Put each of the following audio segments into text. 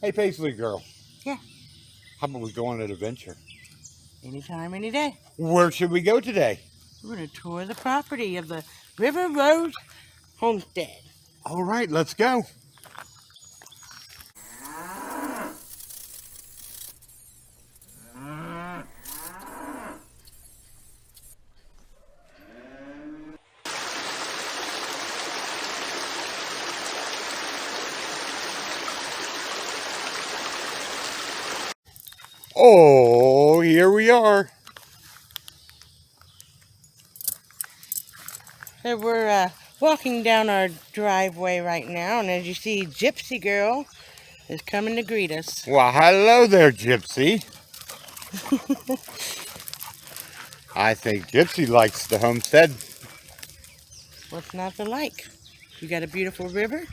Hey, Paisley Girl. Yeah. How about we go on an adventure? Anytime, any day. Where should we go today? We're going to tour the property of the River Rose Homestead. All right, let's go. Oh, here we are. So we're walking down our driveway right now, and as you see, Gypsy Girl is coming to greet us. Well, hello there, Gypsy. I think Gypsy likes the homestead. What's not to like? You got a beautiful river,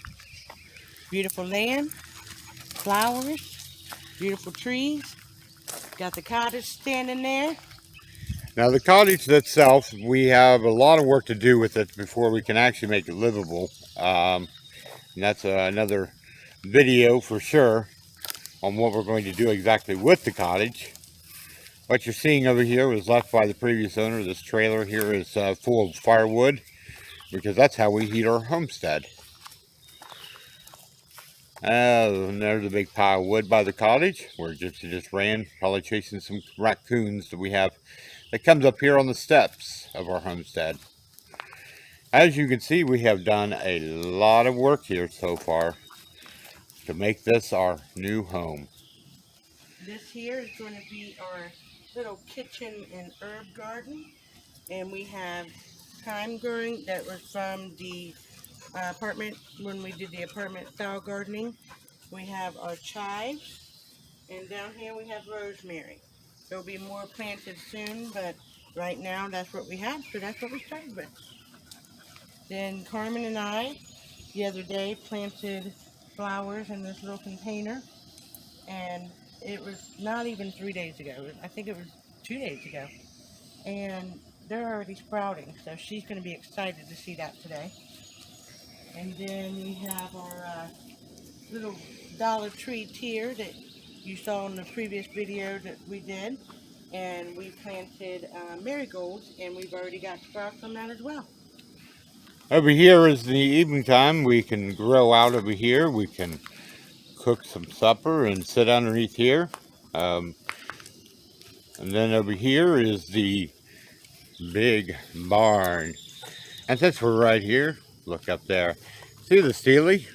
beautiful land, flowers, beautiful trees. Got the cottage standing there. Now, the cottage itself, we have a lot of work to do with it before we can actually make it livable. And that's another video for sure on what we're going to do exactly with the cottage. What you're seeing over here was left by the previous owner. This trailer here is full of firewood because that's how we heat our homestead. And there's a big pile of wood by the cottage where Gypsy just ran, probably chasing some raccoons that we have that comes up here on the steps of our homestead. As you can see, we have done a lot of work here so far to make this our new home. This here is going to be our little kitchen and herb garden, and we have thyme growing that was from the apartment when we did the apartment style gardening. We have our chives, and down here we have rosemary. There'll be more planted soon, but right now that's what we have, so that's what we started with. Then Carmen and I, the other day, planted flowers in this little container, and it was not even 3 days ago. I think it was 2 days ago. And they're already sprouting, so she's going to be excited to see that today. And then we have our little Dollar Tree tier that you saw in the previous video that we did. And we planted marigolds, and we've already got sprouts on that as well. Over here is the evening time. We can grow out over here. We can cook some supper and sit underneath here. And then over here is the big barn. And since we're right here, look up there. See the Steely?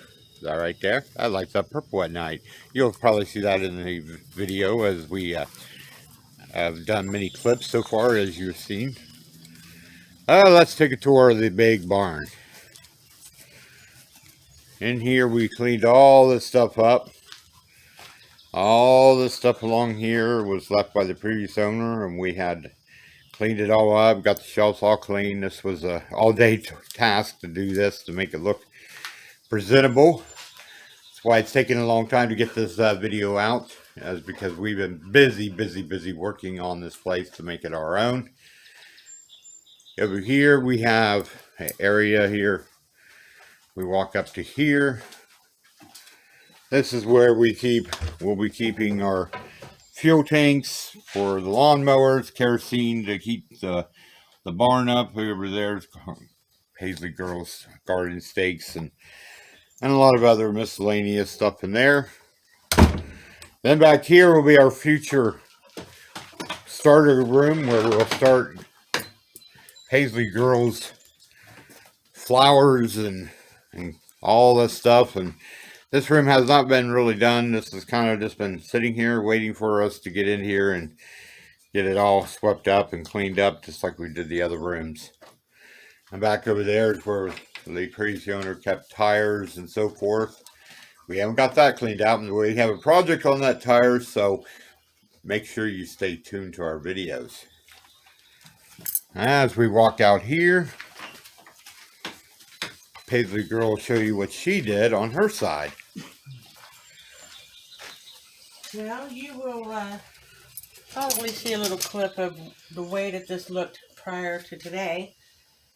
That right there? That lights up purple at night. You'll probably see that in the video as we have done many clips so far, as you've seen. Let's take a tour of the big barn. In here we cleaned all this stuff up. All this stuff along here was left by the previous owner, and we had cleaned it all up, got the shelves all clean. This was a all-day task to do this, to make it look presentable. That's why it's taken a long time to get this video out, is because we've been busy working on this place to make it our own. Over here we have an area here. We walk up to here. This is where we'll be keeping our fuel tanks for the lawnmowers, kerosene to keep the barn up. Over there's Paisley Girl's garden stakes and a lot of other miscellaneous stuff in there. Then back here will be our future starter room where we'll start Paisley Girl's flowers and all this stuff. And this room has not been really done. This has kind of just been sitting here waiting for us to get in here and get it all swept up and cleaned up, just like we did the other rooms. And back over there is where the previous owner kept tires and so forth. We haven't got that cleaned out, and we have a project on that tire, so make sure you stay tuned to our videos. As we walk out here, Paisley Girl will show you what she did on her side. Well, you will probably see a little clip of the way that this looked prior to today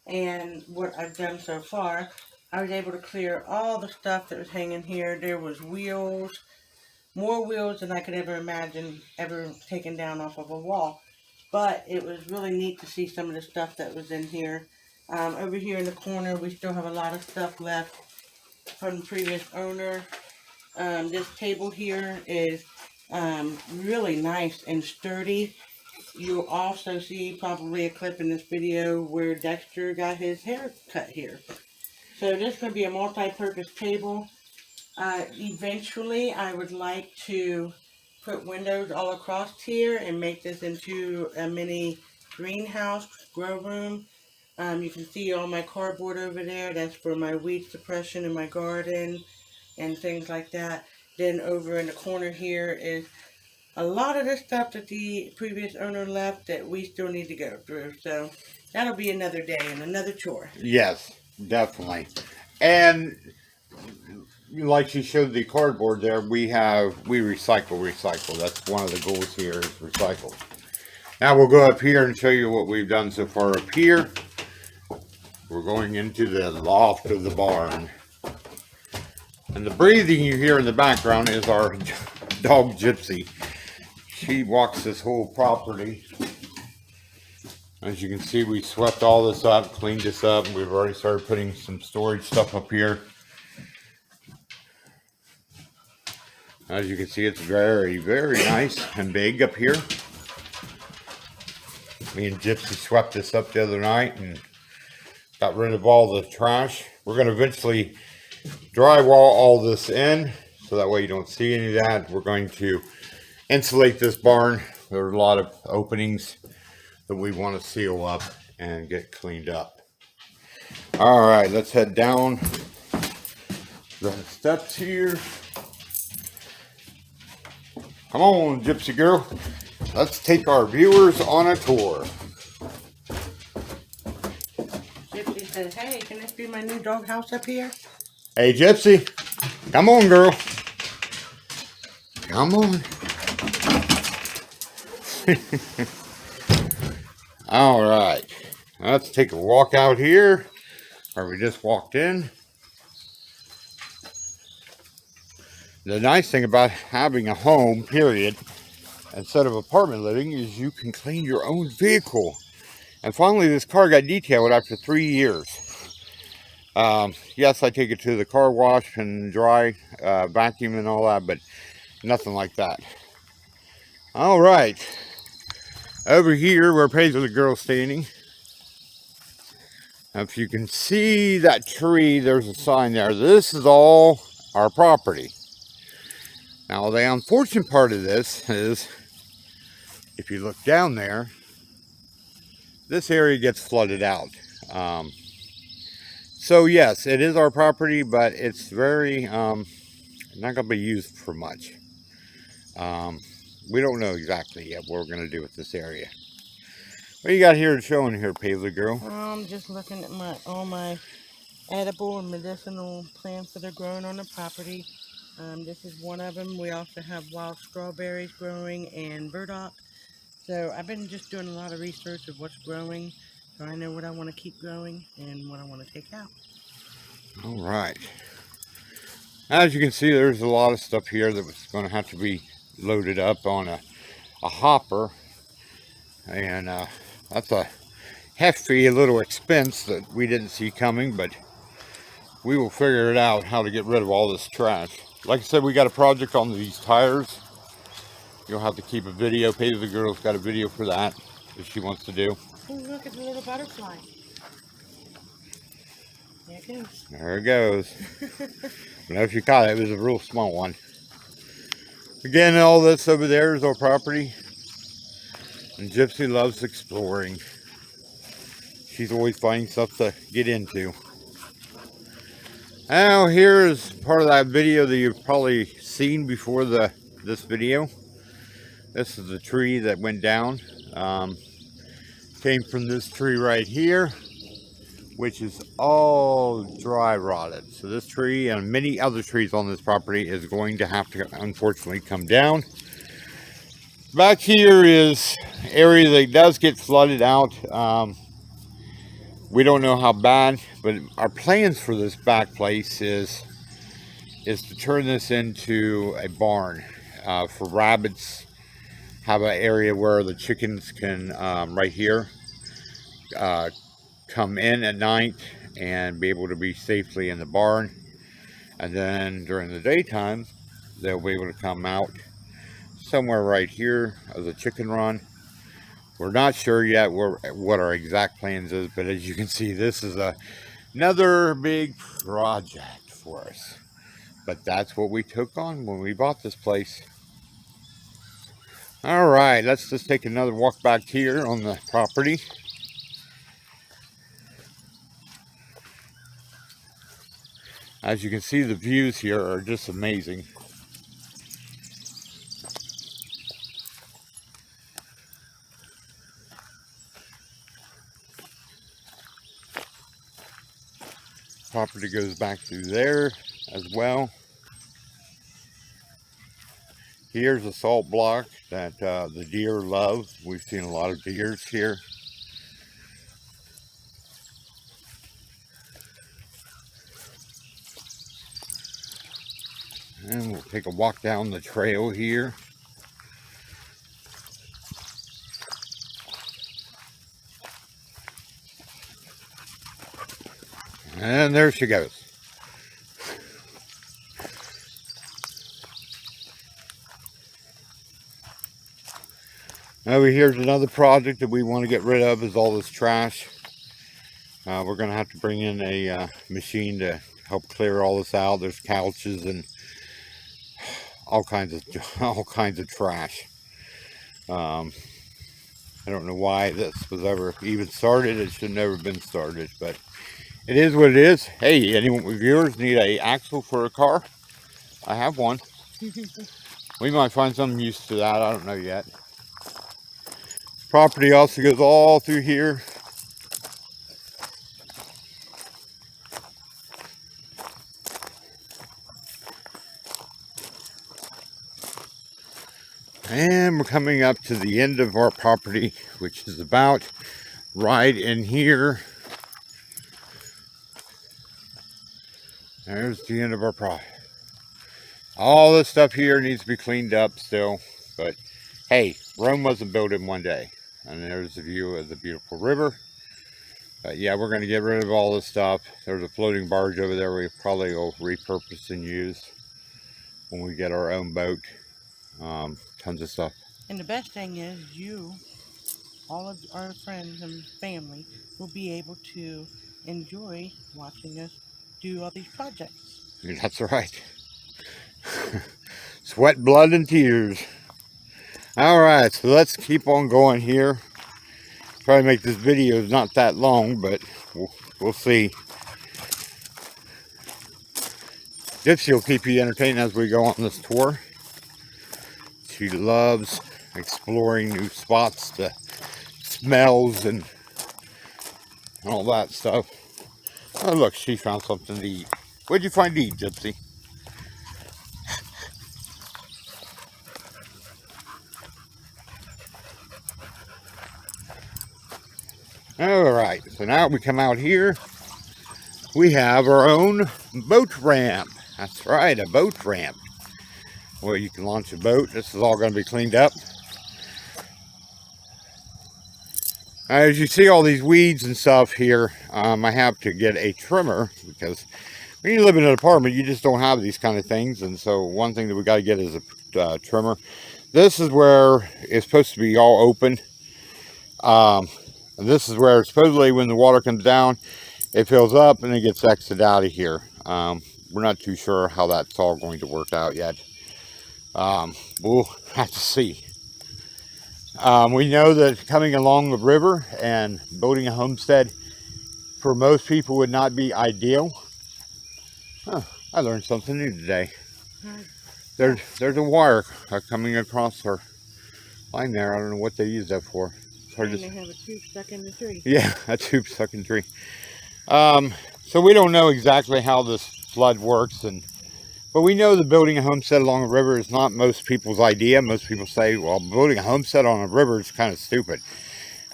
and what I've done so far. I was able to clear all the stuff that was hanging here. There was wheels, more wheels than I could ever imagine ever taken down off of a wall. But it was really neat to see some of the stuff that was in here. Over here in the corner, we still have a lot of stuff left from the previous owner. This table here is really nice and sturdy. You'll also see probably a clip in this video where Dexter got his hair cut here. So this is going to be a multi-purpose table. Eventually, I would like to put windows all across here and make this into a mini greenhouse grow room. You can see all my cardboard over there. That's for my weed suppression in my garden and things like that. Then over in the corner here is a lot of the stuff that the previous owner left that we still need to go through. So that'll be another day and another chore. Yes, definitely. And like she showed the cardboard there, we recycle. That's one of the goals here is recycle. Now we'll go up here and show you what we've done so far up here. We're going into the loft of the barn. And the breathing you hear in the background is our dog Gypsy. She walks this whole property. As you can see, we swept all this up, cleaned this up. We've already started putting some storage stuff up here. As you can see, it's very, very nice and big up here. Me and Gypsy swept this up the other night and got rid of all the trash. We're going to eventually drywall all this in so that way you don't see any of that. We're going to insulate this barn. There are a lot of openings that we want to seal up and get cleaned up. All right, let's head down the steps here. Come on, Gypsy girl. Let's take our viewers on a tour. Gypsy says, hey, can this be my new dog house up here? Hey, Gypsy. Come on, girl. Come on. All right. Let's take a walk out here where we just walked in. The nice thing about having a home, period, instead of apartment living, is you can clean your own vehicle. And finally, this car got detailed after 3 years. Yes, I take it to the car wash and dry, vacuum and all that, but nothing like that. All right. Over here, where Paisley Girl's standing. Now, if you can see that tree, there's a sign there. This is all our property. Now, the unfortunate part of this is, if you look down there, this area gets flooded out. So yes, it is our property, but it's very not going to be used for much. We don't know exactly yet what we're going to do with this area. What you got here to show in here, Paisley Girl? I'm just looking at all my edible and medicinal plants that are growing on the property. This is one of them. We also have wild strawberries growing and burdock. So I've been just doing a lot of research of what's growing, so I know what I want to keep growing and what I want to take out. All right. As you can see, there's a lot of stuff here that was going to have to be loaded up on a hopper, and that's a hefty little expense that we didn't see coming, but we will figure it out how to get rid of all this trash. Like I said, we got a project on these tires. You'll have to keep a video. Paisley Girl's got a video for that if she wants to do. Oh, look at the little butterfly. There it goes. There it goes. I don't know if you caught it. It was a real small one. Again, all this over there is our property. And Gypsy loves exploring. She's always finding stuff to get into. Now, here is part of that video that you've probably seen before this video. This is the tree that went down. Came from this tree right here, which is all dry rotted. So this tree and many other trees on this property is going to have to unfortunately come down. Back here is area that does get flooded out. We don't know how bad, but our plans for this back place is to turn this into a barn. for rabbits. Have an area where the chickens can, right here, uh, come in at night and be able to be safely in the barn. And then during the daytime, they'll be able to come out somewhere right here of the chicken run. We're not sure yet what our exact plans is, but as you can see, this is another big project for us. But that's what we took on when we bought this place. All right, let's just take another walk back here on the property. As you can see, the views here are just amazing. Property goes back through there as well. Here's a salt block that the deer love. We've seen a lot of deers here. And we'll take a walk down the trail here. And there she goes. Over here's another project that we want to get rid of, is all this trash. We're going to have to bring in a machine to help clear all this out. There's couches and all kinds of trash. I don't know why this was ever even started. It should never have been started, but it is what it is. Hey, any viewers need a axle for a car? I have one. We might find some use to that. I don't know yet. Property also goes all through here. And we're coming up to the end of our property, which is about right in here. There's the end of our property. All this stuff here needs to be cleaned up still, but hey, Rome wasn't built in one day. And there's the view of the beautiful river. But yeah, we're going to get rid of all this stuff. There's a floating barge over there we probably will repurpose and use when we get our own boat. Tons of stuff. And the best thing is all of our friends and family will be able to enjoy watching us do all these projects. That's right. Sweat, blood, and tears. All right, so let's keep on going here. Try to make this video not that long, but we'll see. Gypsy will keep you entertained as we go on this tour. She loves exploring new spots, the smells and all that stuff. Oh look, she found something to eat. What'd you find to eat, Gypsy? Alright, so now we come out here. We have our own boat ramp. That's right, a boat ramp. Where you can launch a boat. This is all going to be cleaned up. As you see all these weeds and stuff here, I have to get a trimmer because when you live in an apartment, you just don't have these kind of things. And so one thing that we got to get is a trimmer. This is where it's supposed to be all open. And this is where supposedly when the water comes down, it fills up and it gets exited out of here. We're not too sure how that's all going to work out yet. We'll have to see. We know that coming along the river and building a homestead for most people would not be ideal. I learned something new today. There's a wire coming across her line there. I don't know what they use that for. And they have a tube stuck in the tree. Yeah, a tube stuck in the tree. So we don't know exactly how this flood works, but we know that building a homestead along a river is not most people's idea. Most people say, well, building a homestead on a river is kind of stupid.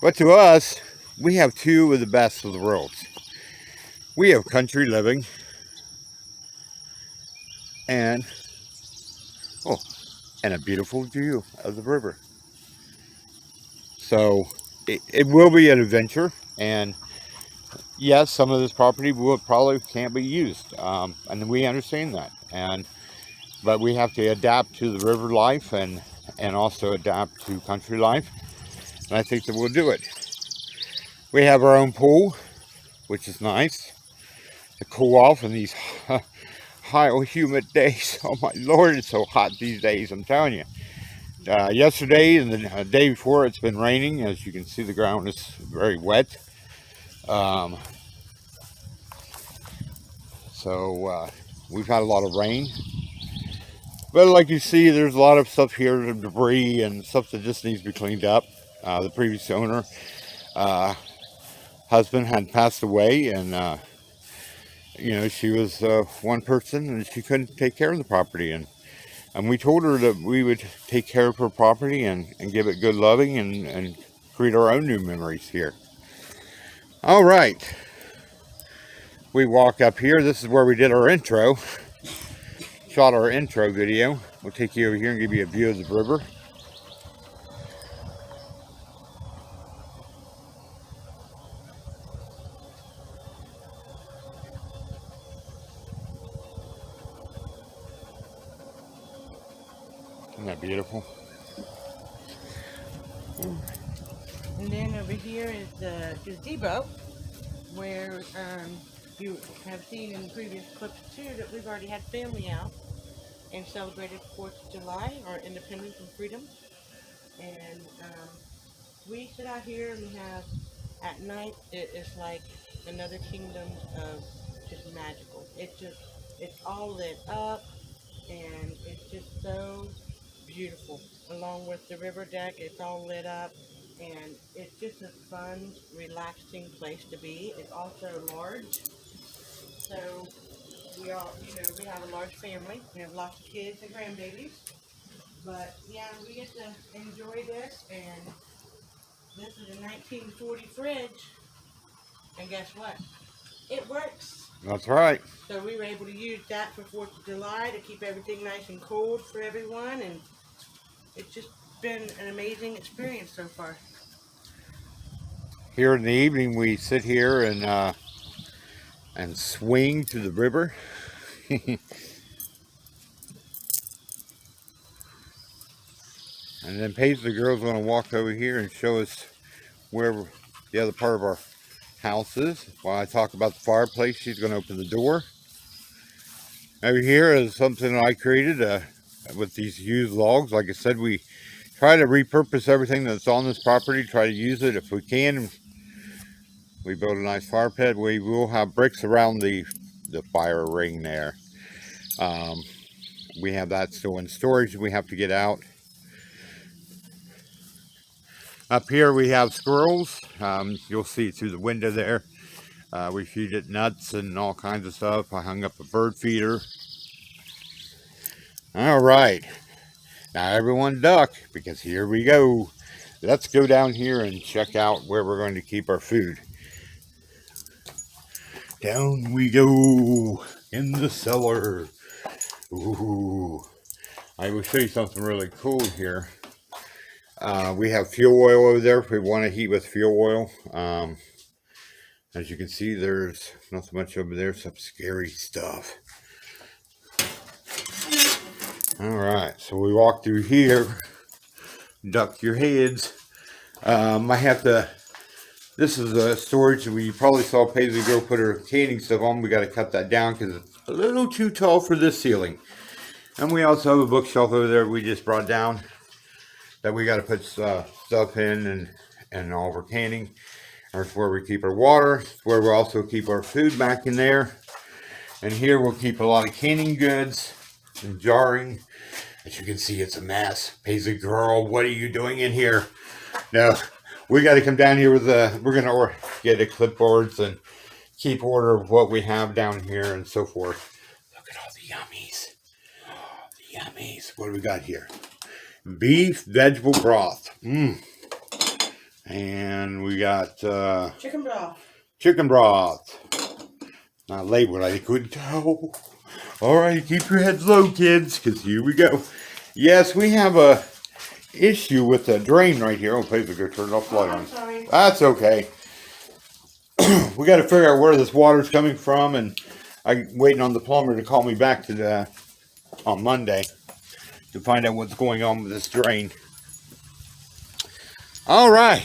But to us, we have two of the best of the worlds. We have country living and and a beautiful view of the river. So it will be an adventure, and yes, some of this property will probably can't be used, and we understand that. But we have to adapt to the river life and also adapt to country life, and I think that we'll do it. We have our own pool, which is nice to cool off in these high humid days. Oh my Lord, it's so hot these days, I'm telling you. Yesterday and the day before, it's been raining. As you can see, the ground is very wet. Um, so we've had a lot of rain. But like you see, there's a lot of stuff here, debris and stuff that just needs to be cleaned up. The previous owner, husband, had passed away, and you know, she was one person, and she couldn't take care of the property, and we told her that we would take care of her property and give it good loving and create our own new memories here. All right, we walk up here. This is where we did our intro, shot our intro video. We'll take you over here and give you a view of the river. Isn't that beautiful? And then over here is the gazebo, where you have seen in previous clips too that we've already had family out and celebrated 4th of July, our independence and freedom. And we sit out here and we have, at night, it is like another kingdom of just magical. It's all lit up, and it's just so beautiful. Along with the river deck, it's all lit up, and it's just a fun, relaxing place to be. It's also large, so we all, we have a large family. We have lots of kids and grandbabies, but yeah, we get to enjoy this. And this is a 1940 fridge, and guess what? It works. That's right. So we were able to use that for 4th of July to keep everything nice and cold for everyone, and it's just been an amazing experience so far. Here in the evening, we sit here and swing to the river. And then Paisley Girl's going to walk over here and show us where the other part of our house is. While I talk about the fireplace, she's going to open the door. Over here is something I created with these used logs. Like I said, we try to repurpose everything that's on this property, try to use it if we can. We build a nice fire pit. We will have bricks around the fire ring there. We have that still in storage we have to get out. Up here we have squirrels. You'll see through the window there. We feed it nuts and all kinds of stuff. I hung up a bird feeder. All right. Now everyone duck, because here we go. Let's go down here and check out where we're going to keep our food. Down we go in the cellar. Ooh. I will show you something really cool here. We have fuel oil over there if we want to heat with fuel oil. As you can see, there's not so much over there, some scary stuff. All right, so we walk through here. Duck your heads. I have to. This is a storage that we probably saw Paisley Girl put her canning stuff on. We got to cut that down because it's a little too tall for this ceiling. And we also have a bookshelf over there we just brought down that we got to put stuff in and all of our canning. That's where we keep our water. It's where we also keep our food back in there. And here we'll keep a lot of canning goods and jarring. As you can see, it's a mess. Paisley Girl, what are you doing in here? No, we got to come down here with we're going to get a clipboards and keep order of what we have down here and so forth. Look at all the yummies. Oh, the yummies. What do we got here? Beef vegetable broth. And we got Chicken broth. Chicken broth. Not labeled, I couldn't tell. All right, keep your heads low, kids, because here we go. Yes, we have a issue with the drain right here. Oh, Paisley, go turn off the light Oh, I'm on. sorry. That's okay. We got to figure out where this water's coming from, and I'm waiting on the plumber to call me back on Monday to find out what's going on with this drain. All right,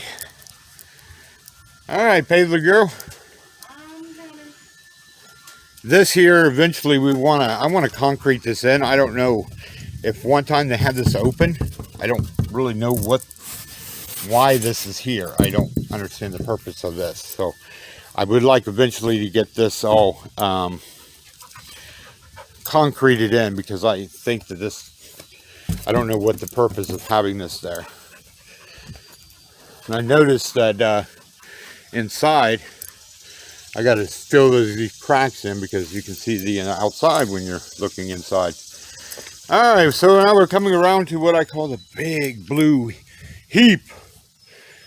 Paisley girl. This here, eventually I want to concrete this in. I don't know if one time they had this open. I don't really know why this is here. I don't understand the purpose of this. So I would like eventually to get this all concreted in, because I think that I don't know what the purpose of having this there. And I noticed that inside, I got to fill these cracks in, because you can see the outside when you're looking inside. All right, so now we're coming around to what I call the big blue heap.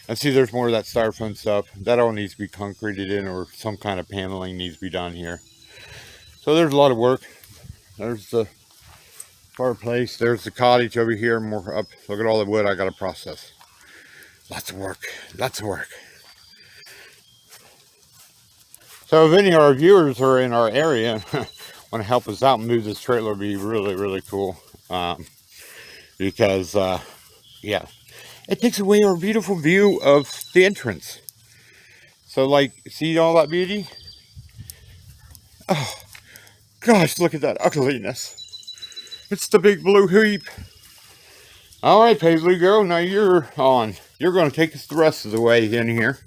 And see, there's more of that styrofoam stuff. That all needs to be concreted in, or some kind of paneling needs to be done here. So there's a lot of work. There's the fireplace. There's the cottage over here. More up. Look at all the wood I got to process. Lots of work. Lots of work. So if any of our viewers are in our area, want to help us out and move this trailer, would be really, really cool. Because, yeah, it takes away our beautiful view of the entrance. So, like, see all that beauty? Oh, gosh, look at that ugliness. It's the big blue heap. All right, Paisley girl, now you're on. You're going to take us the rest of the way in here.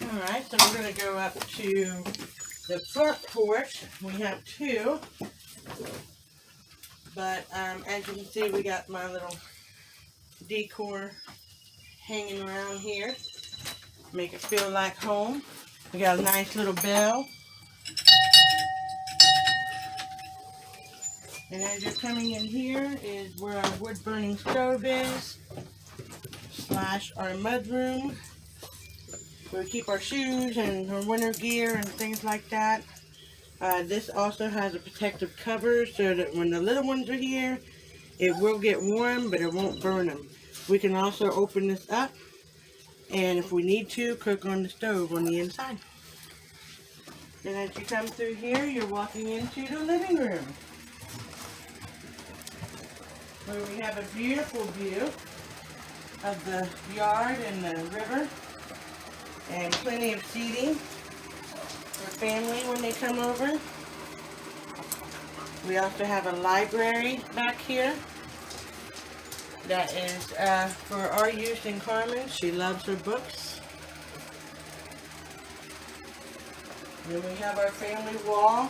All right, so we're going to go up to the front porch. We have two, but as you can see, we got my little decor hanging around here. Make it feel like home. We got a nice little bell. And as you're coming in here is where our wood burning stove is, / our mudroom, where we keep our shoes and our winter gear and things like that. This also has a protective cover so that when the little ones are here, it will get warm, but it won't burn them. We can also open this up, and if we need to, cook on the stove on the inside. And as you come through here, you're walking into the living room, where we have a beautiful view of the yard and the river, and plenty of seating for family when they come over. We also have a library back here that is for our use in Carmen. She loves her books. And we have our family wall,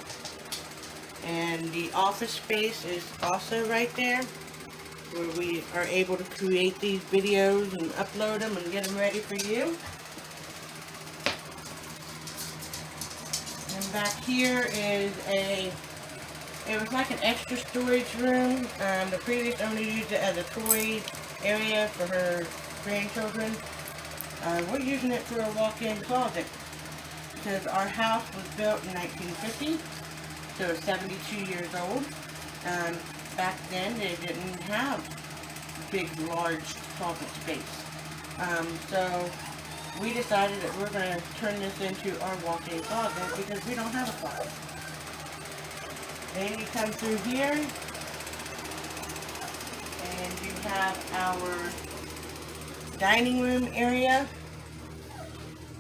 and the office space is also right there, where we are able to create these videos and upload them and get them ready for you. And back here is it was like an extra storage room. The previous owner used it as a toy area for her grandchildren. We're using it for a walk-in closet, because our house was built in 1950, so it's 72 years old. Back then they didn't have big, large closet space. So we decided that we're going to turn this into our walk-in closet, because we don't have a closet. Then you come through here, and you have our dining room area.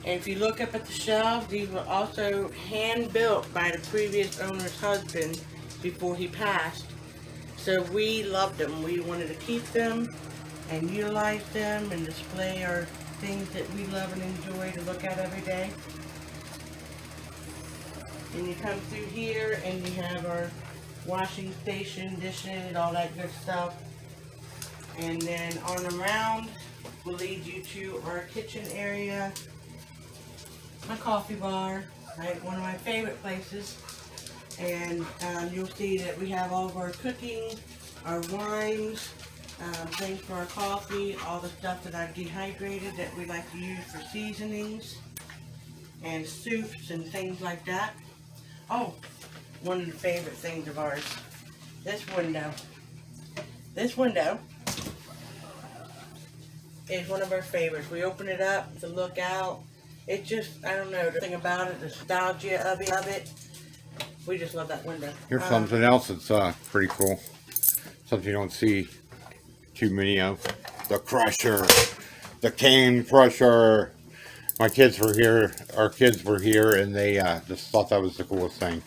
And if you look up at the shelves, these were also hand-built by the previous owner's husband before he passed. So we loved them. We wanted to keep them and utilize them and display our things that we love and enjoy to look at every day. And you come through here and you have our washing station, dishes, all that good stuff. And then on around will lead you to our kitchen area, my coffee bar, right, one of my favorite places. And you'll see that we have all of our cooking, our wines, things for our coffee, all the stuff that I've dehydrated that we like to use for seasonings and soups and things like that. Oh, one of the favorite things of ours, this window. This window is one of our favorites. We open it up to look out. It just, I don't know, the thing about it, the nostalgia of it. We just love that window. Here's something else that's pretty cool. Something you don't see too many of. The crusher. The cane crusher. My kids were here, our kids were here, and they just thought that was the coolest thing.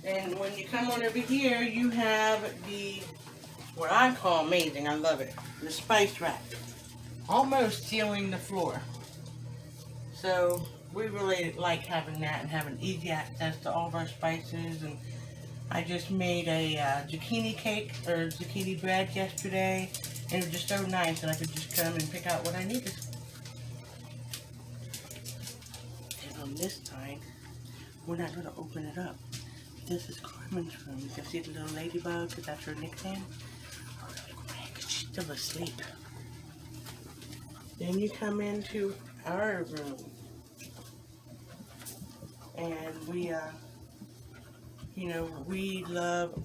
And when you come on over here, you have the, what I call amazing, I love it, the spice rack. Almost sealing the floor. So we really like having that and having easy access to all of our spices. And I just made a zucchini cake or zucchini bread yesterday, and it was just so nice that I could just come and pick out what I needed. And on this time, we're not going to open it up. This is Carmen's room. You can see the little ladybug, because that's her nickname. She's still asleep. Then you come into our room. And we, we love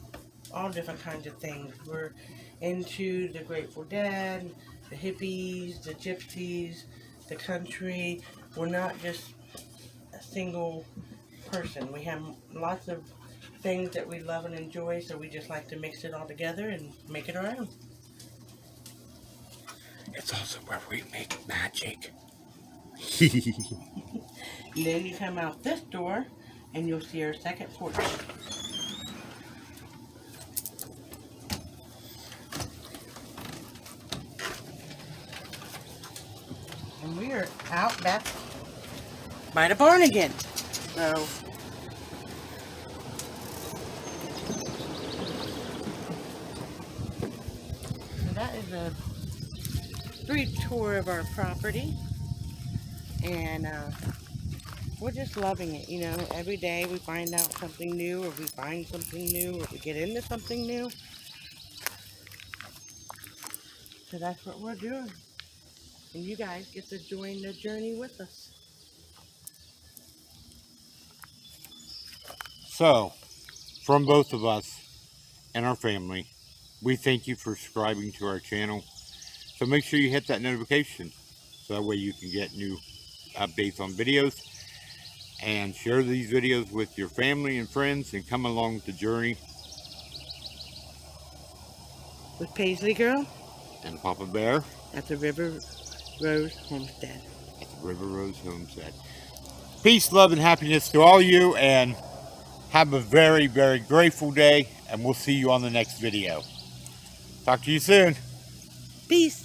all different kinds of things. We're into the Grateful Dead, the hippies, the gypsies, the country. We're not just a single person. We have lots of things that we love and enjoy, so we just like to mix it all together and make it our own. It's also where we make magic. And then you come out this door and you'll see our second porch. And we are out back by the barn again. So that is a street tour of our property, and we're just loving it. Every day we find out something new, or we find something new, or we get into something new. So that's what we're doing, and you guys get to join the journey with us. So, from both of us and our family, we thank you for subscribing to our channel. So make sure you hit that notification so that way you can get new updates on videos, and share these videos with your family and friends and come along the journey With Paisley Girl and Papa Bear at the River Rose Homestead. at the River Rose Homestead. Peace, love, and happiness to all you, and have a very, very grateful day, and we'll see you on the next video. Talk to you soon. Peace.